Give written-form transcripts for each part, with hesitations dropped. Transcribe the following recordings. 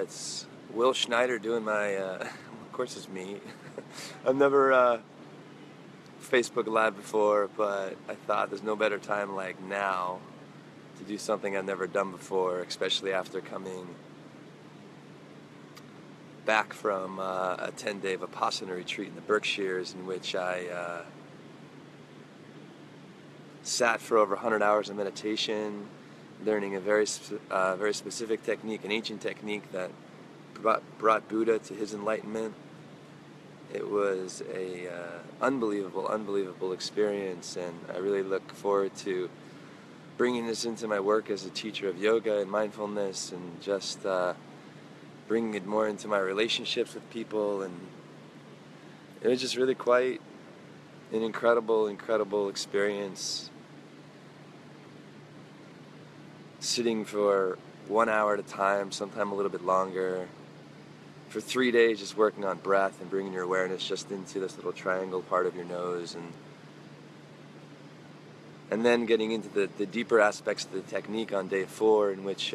It's Will Schneider doing my, of course it's me. I've never Facebook Live before, but I thought there's no better time like now to do something I've never done before, especially after coming back from a 10-day Vipassana retreat in the Berkshires, in which I sat for over 100 hours of meditation, learning a very specific technique, an ancient technique that brought Buddha to his enlightenment. It was a unbelievable experience, and I really look forward to bringing this into my work as a teacher of yoga and mindfulness, and just bringing it more into my relationships with people. And it was just really quite an incredible experience, sitting for 1 hour at a time, sometime a little bit longer, for 3 days, just working on breath and bringing your awareness just into this little triangle part of your nose, and then getting into the deeper aspects of the technique on day 4, in which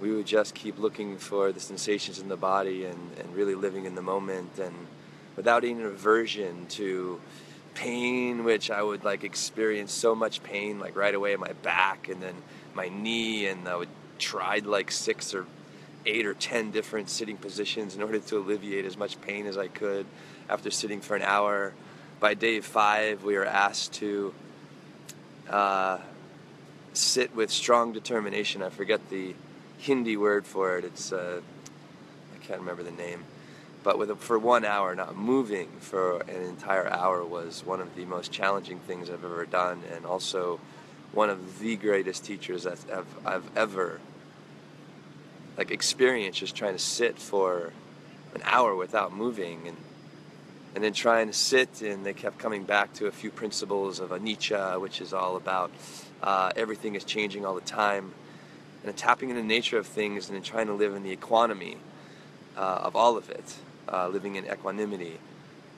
we would just keep looking for the sensations in the body and really living in the moment, and without any aversion to pain, which I would experience so much pain right away in my back and then my knee, and I would try 6 or 8 or 10 different sitting positions in order to alleviate as much pain as I could after sitting for an hour. By day 5, we were asked to sit with strong determination. I forget the Hindi word for it. It's I can't remember the name. But for 1 hour, not moving for an entire hour, was one of the most challenging things I've ever done, and also one of the greatest teachers I've ever experienced. Just trying to sit for an hour without moving, and then trying to sit, and they kept coming back to a few principles of anicca, which is all about everything is changing all the time, and tapping into the nature of things, and then trying to live in the equanimity of all of it. Living in equanimity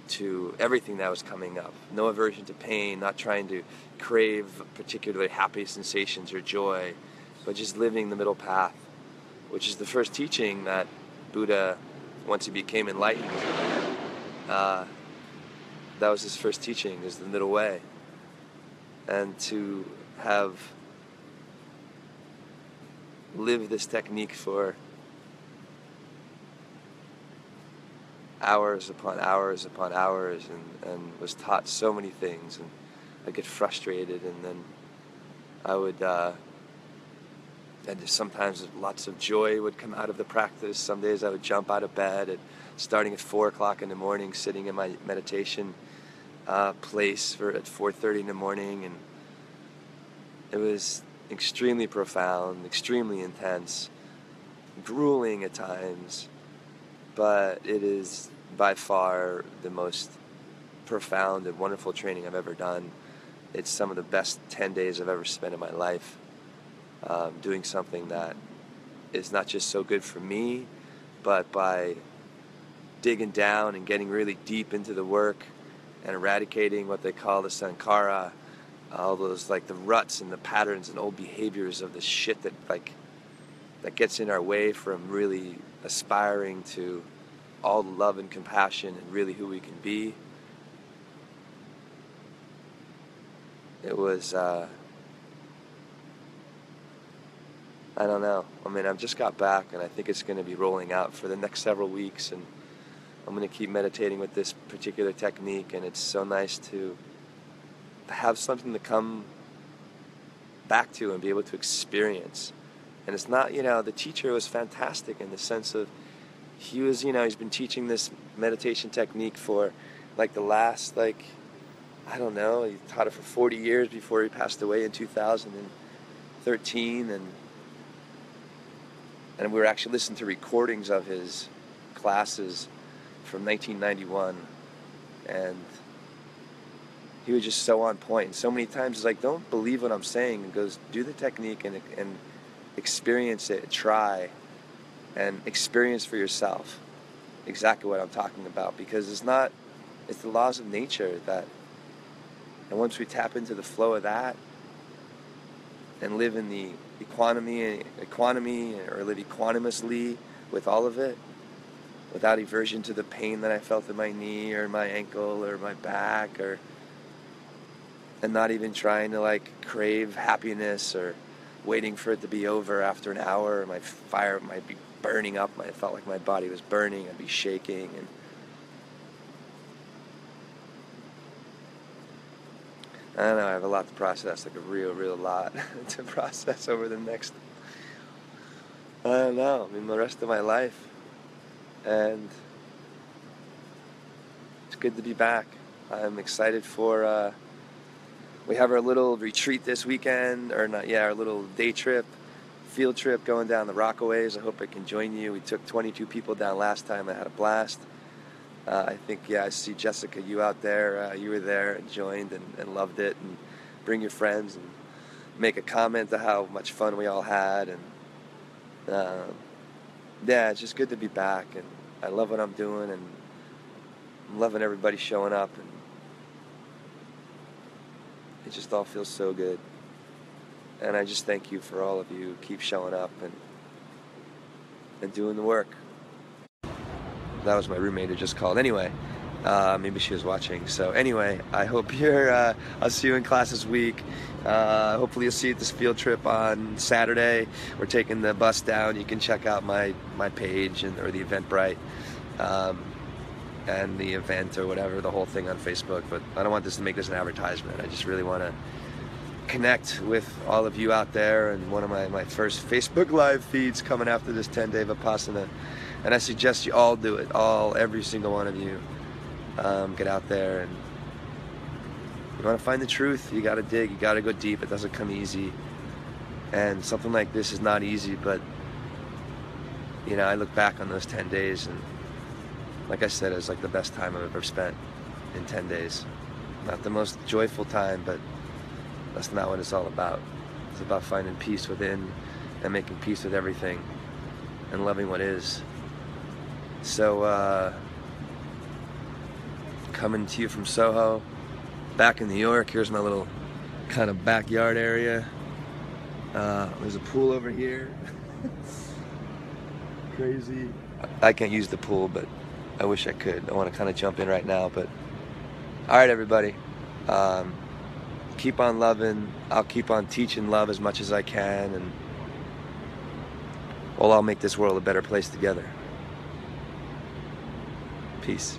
to everything that was coming up. No aversion to pain, not trying to crave particularly happy sensations or joy, but just living the middle path, which is the first teaching that Buddha, once he became enlightened, that was his first teaching, is the middle way. And to have lived this technique for hours upon hours and was taught so many things, and I'd get frustrated, and then I would and sometimes lots of joy would come out of the practice. Some days I would jump out of bed starting at 4 o'clock in the morning, sitting in my meditation place at 4:30 in the morning, and it was extremely profound, extremely intense, grueling at times, but it is by far the most profound and wonderful training I've ever done. It's some of the best 10 days I've ever spent in my life, doing something that is not just so good for me, but by digging down and getting really deep into the work and eradicating what they call the sankhara, all those the ruts and the patterns and old behaviors of the shit that gets in our way from really aspiring to all the love and compassion and really who we can be. It was, I don't know. I mean, I've just got back, and I think it's going to be rolling out for the next several weeks, and I'm going to keep meditating with this particular technique, and it's so nice to have something to come back to and be able to experience. And it's not, the teacher was fantastic in the sense of he's been teaching this meditation technique for the last, I don't know, he taught it for 40 years before he passed away in 2013. And we were actually listening to recordings of his classes from 1991. And he was just so on point. And so many times it's don't believe what I'm saying. He goes, do the technique and experience it, try, and experience for yourself exactly what I'm talking about, because it's the laws of nature and once we tap into the flow of that and live in the equanimity, or live equanimously with all of it, without aversion to the pain that I felt in my knee or my ankle or my back, and not even trying to like crave happiness or waiting for it to be over after an hour. My fire might be burning up. I felt like my body was burning. I'd be shaking, and I don't know, I have a lot to process, like a real lot to process over the next, I don't know, the rest of my life. And it's good to be back. I'm excited for, we have our little retreat this weekend, or not, yeah, our little day trip, field trip going down the Rockaways. I hope I can join you. We took 22 people down last time. I had a blast. I think, I see Jessica, you out there, you were there and joined and loved it. And bring your friends and make a comment to how much fun we all had. And yeah, it's just good to be back. And I love what I'm doing, and I'm loving everybody showing up. And it just all feels so good. And I just thank you for all of you. Keep showing up and doing the work. That was my roommate who just called. Anyway, maybe she was watching. So anyway, I hope I'll see you in class this week. Hopefully you'll see you at this field trip on Saturday. We're taking the bus down. You can check out my page or the Eventbrite and the event or whatever, the whole thing on Facebook. But I don't want this to make this an advertisement. I just really want to connect with all of you out there, and one of my first Facebook live feeds coming after this 10-day Vipassana. And I suggest you all do it, every single one of you. Get out there, and you want to find the truth. You got to dig, you got to go deep. It doesn't come easy. And something like this is not easy, but I look back on those 10 days, and like I said, it's like the best time I've ever spent in 10 days. Not the most joyful time, but that's not what it's all about. It's about finding peace within and making peace with everything and loving what is. So, coming to you from Soho, back in New York. Here's my little kind of backyard area. There's a pool over here. Crazy. I can't use the pool, but I wish I could. I want to kind of jump in right now, but all right, everybody. Keep on loving. I'll keep on teaching love as much as I can, and we'll all make this world a better place together. Peace.